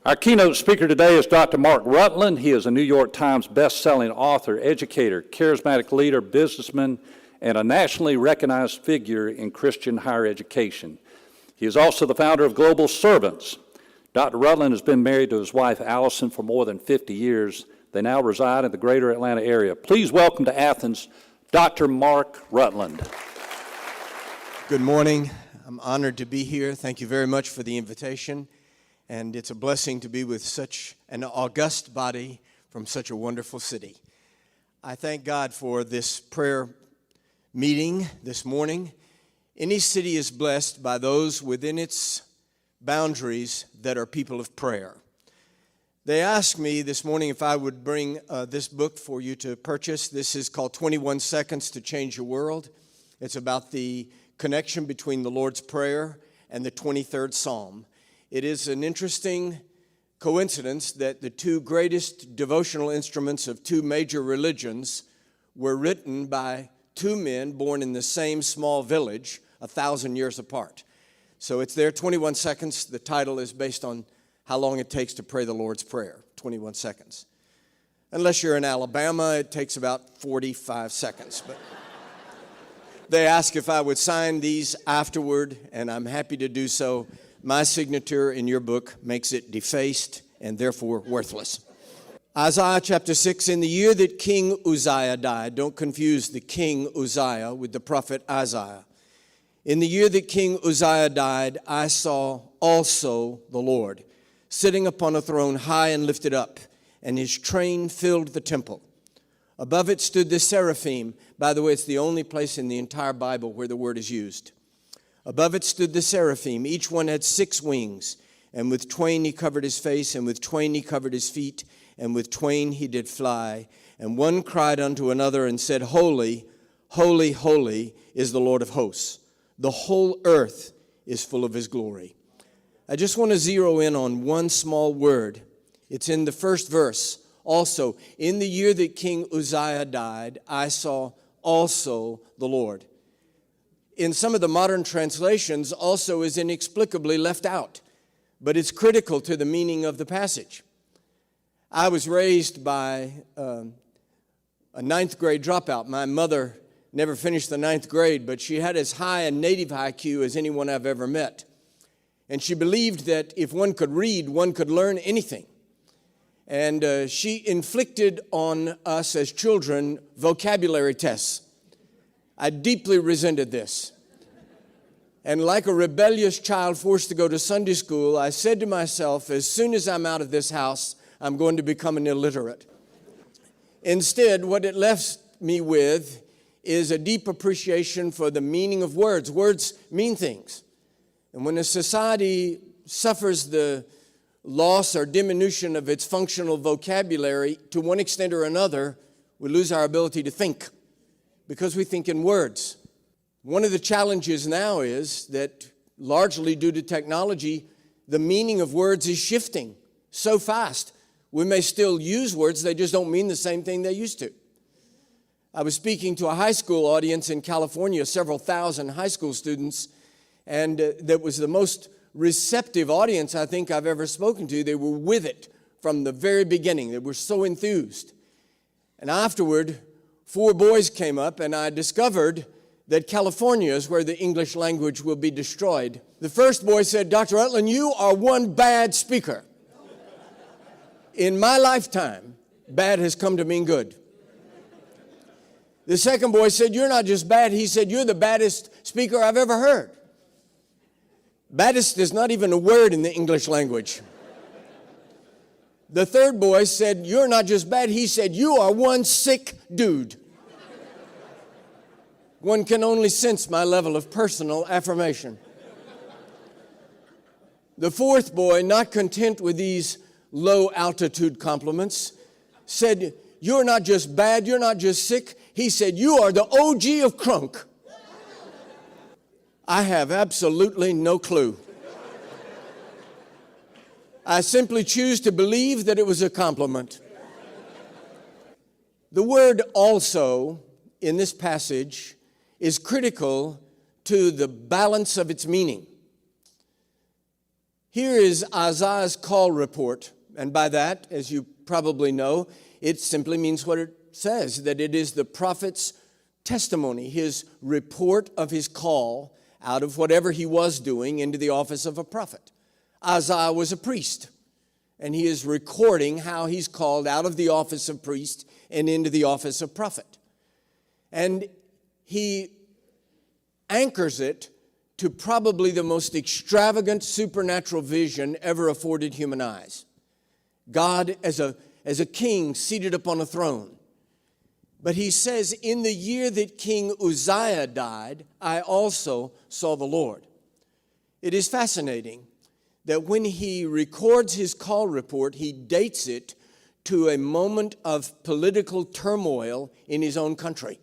Our keynote speaker today is Dr. Mark Rutland. He is a New York Times best-selling author, educator, charismatic leader, businessman, and a nationally recognized figure in Christian higher education. He is also the founder of Global Servants. Dr. Rutland has been married to his wife, Allison, for more than 50 years. They now reside in the greater Atlanta area. Please welcome to Athens, Dr. Mark Rutland. Good morning. I'm honored to be here. Thank you very much for the invitation. And it's a blessing to be with such an august body from such a wonderful city. I thank God for this prayer meeting this morning. Any city is blessed by those within its boundaries that are people of prayer. They asked me this morning if I would bring this book for you to purchase. This is called 21 Seconds to Change Your World. It's about the connection between the Lord's Prayer and the 23rd Psalm. It is an interesting coincidence that the two greatest devotional instruments of two major religions were written by two men born in the same small village 1,000 years apart. So it's there, 21 seconds. The title is based on how long it takes to pray the Lord's Prayer, 21 seconds. Unless you're in Alabama, it takes about 45 seconds. But they asked if I would sign these afterward, and I'm happy to do so. My signature in your book makes it defaced and therefore worthless. Isaiah chapter 6, in the year that King Uzziah died, don't confuse the King Uzziah with the prophet Isaiah. In the year that King Uzziah died, I saw also the Lord, sitting upon a throne high and lifted up, and his train filled the temple. Above it stood the seraphim. By the way, it's the only place in the entire Bible where the word is used. Above it stood the seraphim. Each one had 6 wings, and with twain he covered his face, and with twain he covered his feet, and with twain he did fly. And one cried unto another and said, Holy, holy, holy is the Lord of hosts. The whole earth is full of his glory. I just want to zero in on one small word. It's in the first verse. Also, in the year that King Uzziah died, I saw also the Lord. In some of the modern translations, also is inexplicably left out, but it's critical to the meaning of the passage. I was raised by a 9th grade dropout. My mother never finished the 9th grade, but she had as high a native IQ as anyone I've ever met. And she believed that if one could read, one could learn anything. And she inflicted on us as children vocabulary tests. I deeply resented this. And like a rebellious child forced to go to Sunday school, I said to myself, as soon as I'm out of this house, I'm going to become an illiterate. Instead, what it left me with is a deep appreciation for the meaning of words. Words mean things. And when a society suffers the loss or diminution of its functional vocabulary to one extent or another, we lose our ability to think because we think in words. One of the challenges now is that largely due to technology, the meaning of words is shifting so fast. We may still use words, they just don't mean the same thing they used to. I was speaking to a high school audience in California, several thousand high school students, and that was the most receptive audience I think I've ever spoken to. They were with it from the very beginning. They were so enthused. And afterward, 4 boys came up, and I discovered that California is where the English language will be destroyed. The first boy said, Dr. Rutland, you are one bad speaker. In my lifetime, bad has come to mean good. The second boy said, you're not just bad. He said, you're the baddest speaker I've ever heard. Baddest is not even a word in the English language. The third boy said, you're not just bad. He said, you are one sick dude. One can only sense my level of personal affirmation. The fourth boy, not content with these low-altitude compliments, said, you're not just bad, you're not just sick. He said, you are the OG of crunk. I have absolutely no clue. I simply choose to believe that it was a compliment. The word also in this passage is critical to the balance of its meaning. Here is Isaiah's call report, and by that, as you probably know, it simply means what it says, that it is the prophet's testimony, his report of his call out of whatever he was doing into the office of a prophet. Isaiah was a priest, and he is recording how he's called out of the office of priest and into the office of prophet. And he anchors it to probably the most extravagant supernatural vision ever afforded human eyes. God as a king seated upon a throne. But he says, in the year that King Uzziah died, I also saw the Lord. It is fascinating that when he records his call report, he dates it to a moment of political turmoil in his own country.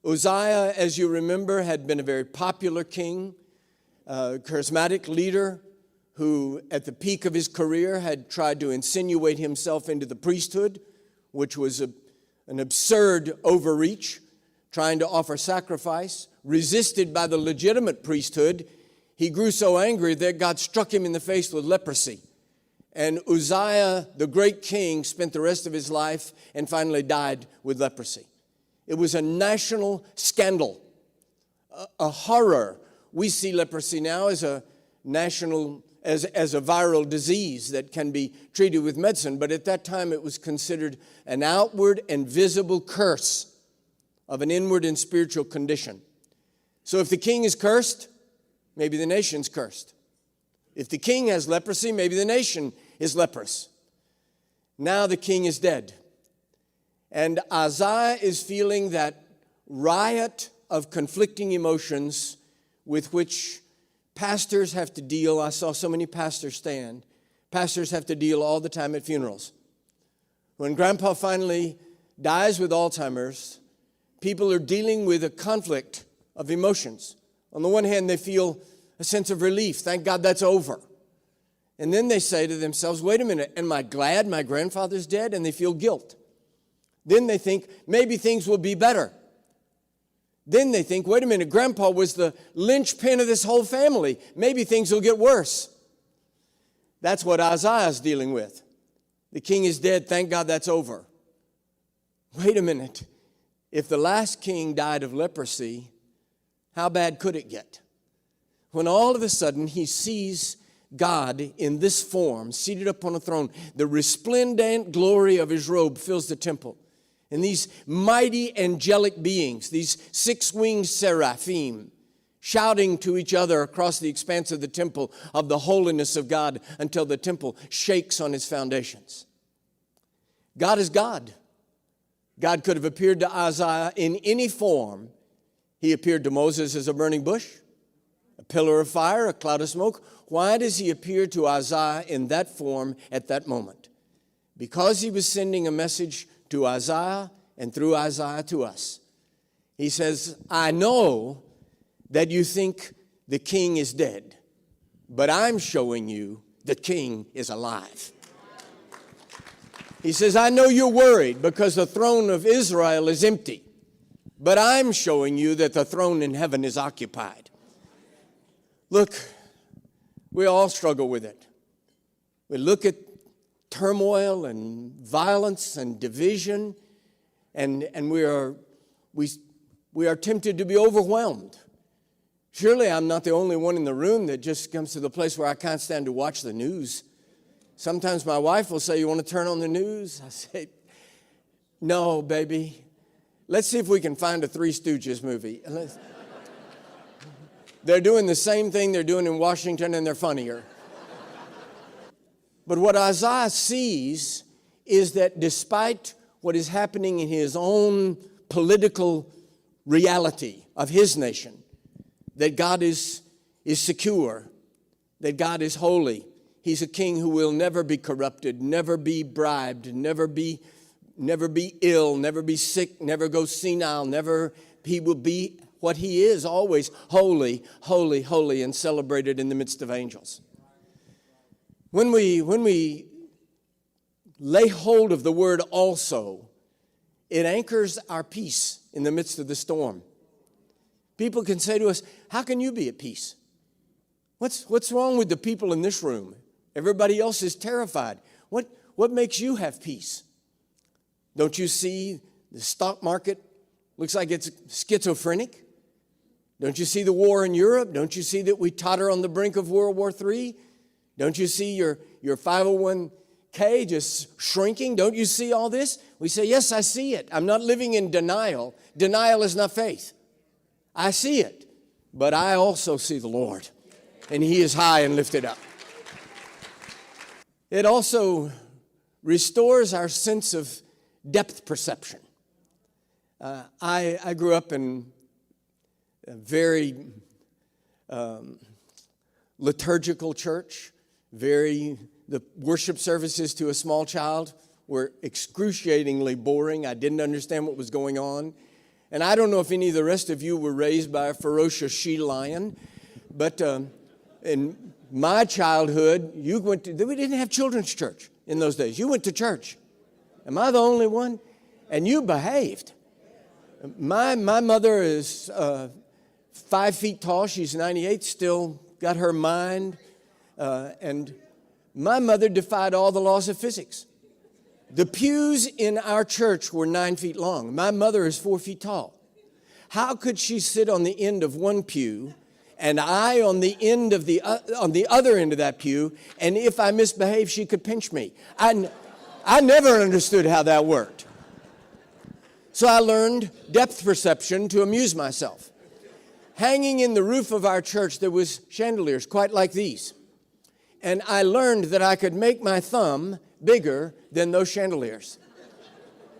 Uzziah, as you remember, had been a very popular king, charismatic leader who, at the peak of his career, had tried to insinuate himself into the priesthood, which was an absurd overreach, trying to offer sacrifice. Resisted by the legitimate priesthood, he grew so angry that God struck him in the face with leprosy. And Uzziah, the great king, spent the rest of his life and finally died with leprosy. It was a national scandal, a horror. We see leprosy now as a national, as a viral disease that can be treated with medicine, but at that time it was considered an outward and visible curse of an inward and spiritual condition. So if the king is cursed, maybe the nation's cursed. If the king has leprosy, maybe the nation is leprous. Now the king is dead. And Isaiah is feeling that riot of conflicting emotions with which pastors have to deal. I saw so many pastors stand. Pastors have to deal all the time at funerals. When grandpa finally dies with Alzheimer's, people are dealing with a conflict of emotions. On the one hand, they feel a sense of relief. Thank God that's over. And then they say to themselves, wait a minute, am I glad my grandfather's dead? And they feel guilt. Then they think, maybe things will be better. Then they think, wait a minute, Grandpa was the linchpin of this whole family. Maybe things will get worse. That's what Isaiah's dealing with. The king is dead. Thank God that's over. Wait a minute. If the last king died of leprosy, how bad could it get? When all of a sudden he sees God in this form, seated upon a throne, the resplendent glory of his robe fills the temple. And these mighty angelic beings, these six-winged seraphim, shouting to each other across the expanse of the temple of the holiness of God until the temple shakes on its foundations. God is God. God could have appeared to Isaiah in any form. He appeared to Moses as a burning bush, a pillar of fire, a cloud of smoke. Why does he appear to Isaiah in that form at that moment? Because he was sending a message to Isaiah and through Isaiah to us. He says, I know that you think the king is dead, but I'm showing you the king is alive. He says, I know you're worried because the throne of Israel is empty, but I'm showing you that the throne in heaven is occupied. Look, we all struggle with it. We look at turmoil and violence and division, and we are tempted to be overwhelmed. Surely I'm not the only one in the room that just comes to the place where I can't stand to watch the news. Sometimes my wife will say, you want to turn on the news? I say, no, baby. Let's see if we can find a Three Stooges movie. They're doing the same thing they're doing in Washington, and they're funnier. But what Isaiah sees is that despite what is happening in his own political reality of his nation, that God is secure, that God is holy. He's a king who will never be corrupted, never be bribed, never be ill, never be sick, never go senile, he will be what he is, always holy, holy, holy, and celebrated in the midst of angels. When we lay hold of the word also, it anchors our peace in the midst of the storm. People can say to us, how can you be at peace? What's wrong with the people in this room? Everybody else is terrified. What makes you have peace? Don't you see the stock market looks like it's schizophrenic? Don't you see the war in Europe? Don't you see that we totter on the brink of World War III? Don't you see your 501k just shrinking? Don't you see all this? We say, yes, I see it. I'm not living in denial. Denial is not faith. I see it, but I also see the Lord, and He is high and lifted up. It also restores our sense of depth perception. I grew up in a very liturgical church. The worship services to a small child were excruciatingly boring. I didn't understand what was going on. And I don't know if any of the rest of you were raised by a ferocious she-lion, but in my childhood, we didn't have children's church in those days. You went to church. Am I the only one? And you behaved. My mother is 5 feet tall. She's 98, still got her mind. And my mother defied all the laws of physics. The pews in our church were 9 feet long. My mother is 4 feet tall. How could she sit on the end of one pew and I on the end of on the other end of that pew, and if I misbehaved, she could pinch me? I never understood how that worked. So I learned depth perception to amuse myself. Hanging in the roof of our church, there was chandeliers quite like these. And I learned that I could make my thumb bigger than those chandeliers.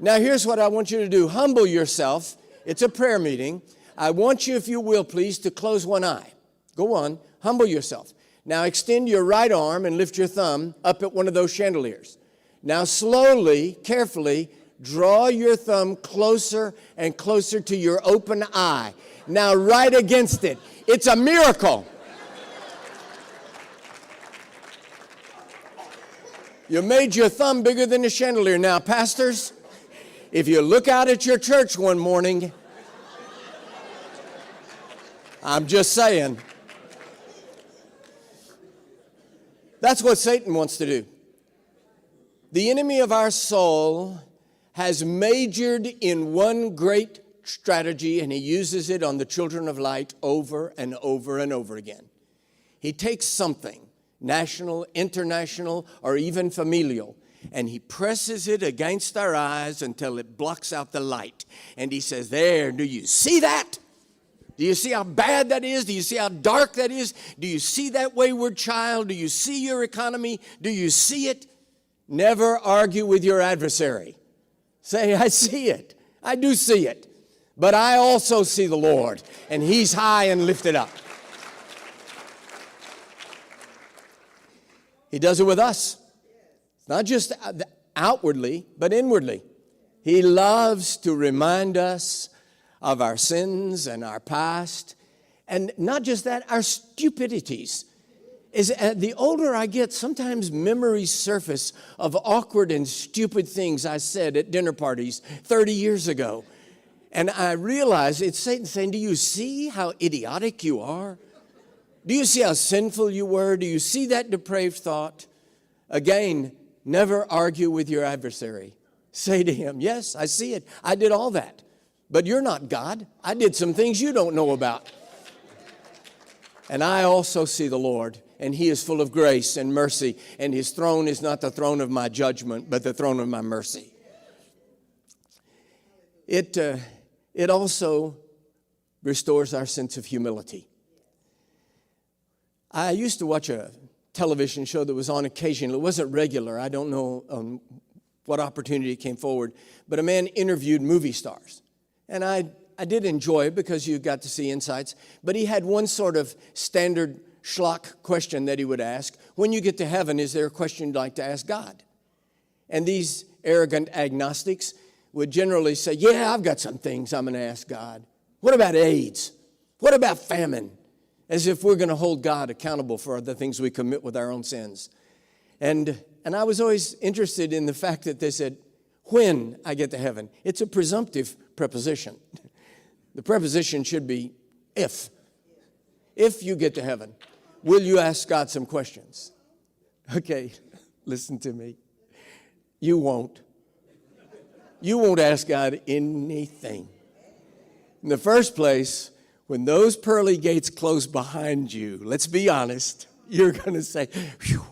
Now here's what I want you to do. Humble yourself. It's a prayer meeting. I want you, if you will, please, to close one eye. Go on. Humble yourself. Now extend your right arm and lift your thumb up at one of those chandeliers. Now slowly, carefully, draw your thumb closer and closer to your open eye. Now right against it. It's a miracle. You made your thumb bigger than the chandelier. Now, pastors, if you look out at your church one morning, I'm just saying, that's what Satan wants to do. The enemy of our soul has majored in one great strategy, and he uses it on the children of light over and over and over again. He takes something, national, international, or even familial, and he presses it against our eyes until it blocks out the light. And he says, there, do you see that? Do you see how bad that is? Do you see how dark that is? Do you see that wayward child? Do you see your economy? Do you see it? Never argue with your adversary. Say, I see it. I do see it. But I also see the Lord, and He's high and lifted up. He does it with us. Not just outwardly, but inwardly. He loves to remind us of our sins and our past. And not just that, our stupidities. The older I get, sometimes memories surface of awkward and stupid things I said at dinner parties 30 years ago. And I realize it's Satan saying, do you see how idiotic you are? Do you see how sinful you were? Do you see that depraved thought? Again, never argue with your adversary. Say to him, yes, I see it. I did all that. But you're not God. I did some things you don't know about. And I also see the Lord, and He is full of grace and mercy, and His throne is not the throne of my judgment, but the throne of my mercy. It also restores our sense of humility. I used to watch a television show that was on occasion. It wasn't regular. I don't know what opportunity came forward. But a man interviewed movie stars. And I did enjoy it because you got to see insights. But he had one sort of standard schlock question that he would ask. When you get to heaven, is there a question you'd like to ask God? And these arrogant agnostics would generally say, yeah, I've got some things I'm going to ask God. What about AIDS? What about famine? As if we're going to hold God accountable for the things we commit with our own sins. And I was always interested in the fact that they said, when I get to heaven. It's a presumptive preposition. The preposition should be if. If you get to heaven. Will you ask God some questions? Okay, listen to me. You won't. You won't ask God anything. In the first place, when those pearly gates close behind you, let's be honest, you're going to say, phew.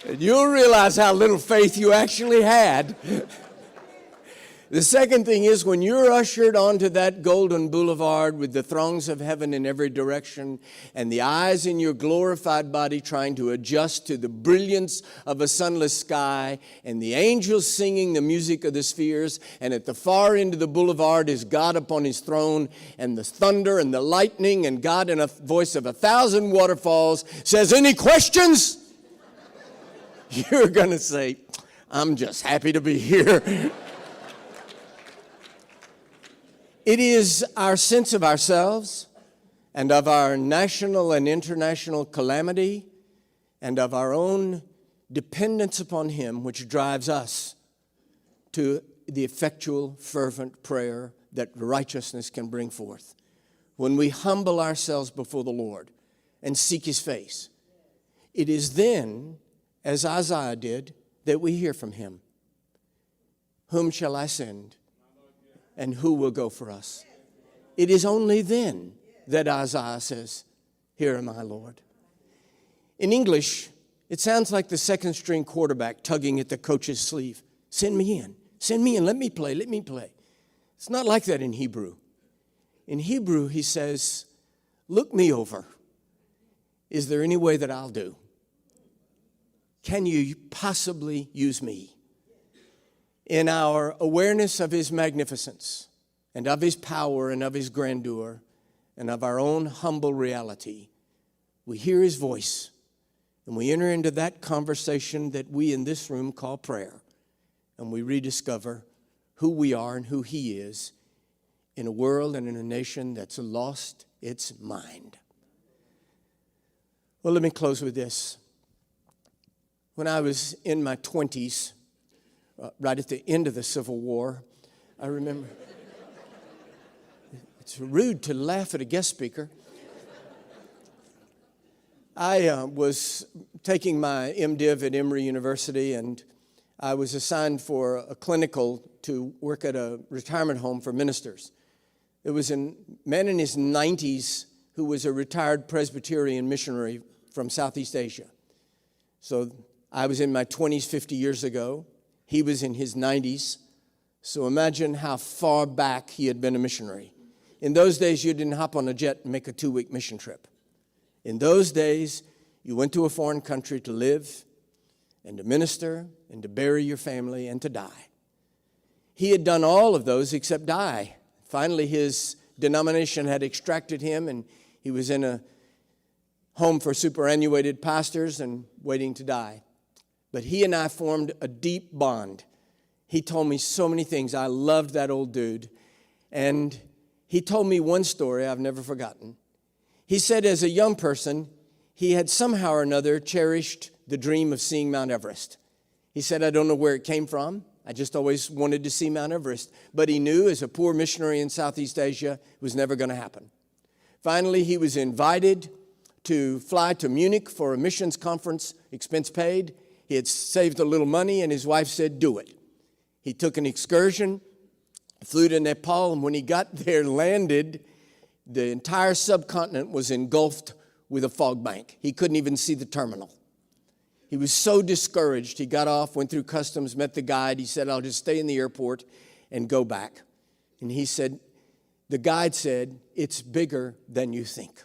And you'll realize how little faith you actually had. The second thing is when you're ushered onto that golden boulevard with the throngs of heaven in every direction and the eyes in your glorified body trying to adjust to the brilliance of a sunless sky and the angels singing the music of the spheres, and at the far end of the boulevard is God upon his throne, and the thunder and the lightning, and God in a voice of 1,000 waterfalls says, "Any questions?" You're going to say, "I'm just happy to be here." It is our sense of ourselves and of our national and international calamity and of our own dependence upon him which drives us to the effectual, fervent prayer that righteousness can bring forth. When we humble ourselves before the Lord and seek his face, it is then, as Isaiah did, that we hear from him. Whom shall I send? And who will go for us? It is only then that Isaiah says, "Here am I, Lord." In English, it sounds like the second string quarterback tugging at the coach's sleeve. Send me in, let me play, let me play. It's not like that in Hebrew. In Hebrew, he says, look me over. Is there any way that I'll do? Can you possibly use me? In our awareness of his magnificence and of his power and of his grandeur and of our own humble reality, we hear his voice and we enter into that conversation that we in this room call prayer, and we rediscover who we are and who he is in a world and in a nation that's lost its mind. Well, let me close with this. When I was in my 20s, right at the end of the Civil War, I remember, it's rude to laugh at a guest speaker. I was taking my MDiv at Emory University, and I was assigned for a clinical to work at a retirement home for ministers. There was a man in his 90s who was a retired Presbyterian missionary from Southeast Asia. So I was in my 20s 50 years ago. He was in his 90s. So imagine how far back he had been a missionary. In those days, you didn't hop on a jet and make a 2-week mission trip. In those days, you went to a foreign country to live and to minister and to bury your family and to die. He had done all of those except die. Finally, his denomination had extracted him, and he was in a home for superannuated pastors and waiting to die. But he and I formed a deep bond. He told me so many things. I loved that old dude. And he told me one story I've never forgotten. He said as a young person, he had somehow or another cherished the dream of seeing Mount Everest. He said, I don't know where it came from. I just always wanted to see Mount Everest. But he knew as a poor missionary in Southeast Asia, it was never going to happen. Finally, he was invited to fly to Munich for a missions conference, expense paid. He had saved a little money, and his wife said, do it. He took an excursion, flew to Nepal, and when he got there, landed, the entire subcontinent was engulfed with a fog bank. He couldn't even see the terminal. He was so discouraged. He got off, went through customs, met the guide. He said, I'll just stay in the airport and go back. And he said, the guide said, it's bigger than you think.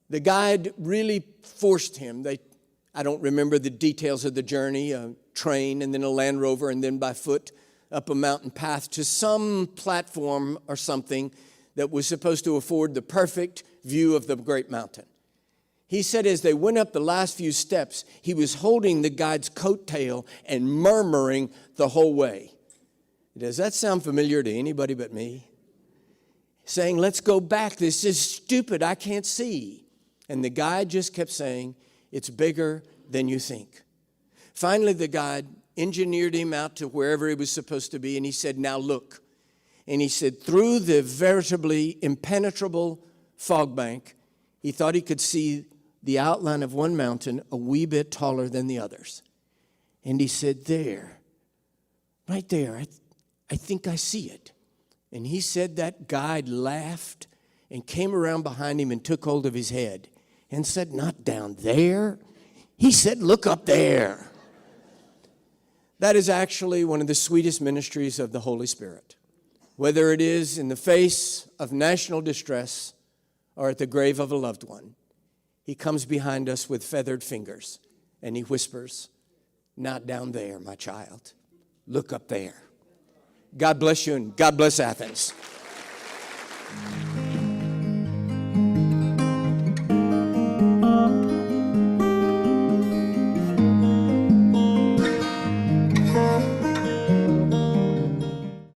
The guide really forced him. I don't remember the details of the journey, a train and then a Land Rover and then by foot up a mountain path to some platform or something that was supposed to afford the perfect view of the great mountain. He said as they went up the last few steps, he was holding the guide's coattail and murmuring the whole way. Does that sound familiar to anybody but me? Saying, let's go back. This is stupid. I can't see. And the guide just kept saying, it's bigger than you think. Finally, the guide engineered him out to wherever he was supposed to be, and he said, now look. And he said, through the veritably impenetrable fog bank, he thought he could see the outline of one mountain a wee bit taller than the others. And he said, there, right there, I think I see it. And he said that guide laughed and came around behind him and took hold of his head and said, not down there. He said, look up there. That is actually one of the sweetest ministries of the Holy Spirit. Whether it is in the face of national distress or at the grave of a loved one, he comes behind us with feathered fingers and he whispers, not down there, my child. Look up there. God bless you and God bless Athens.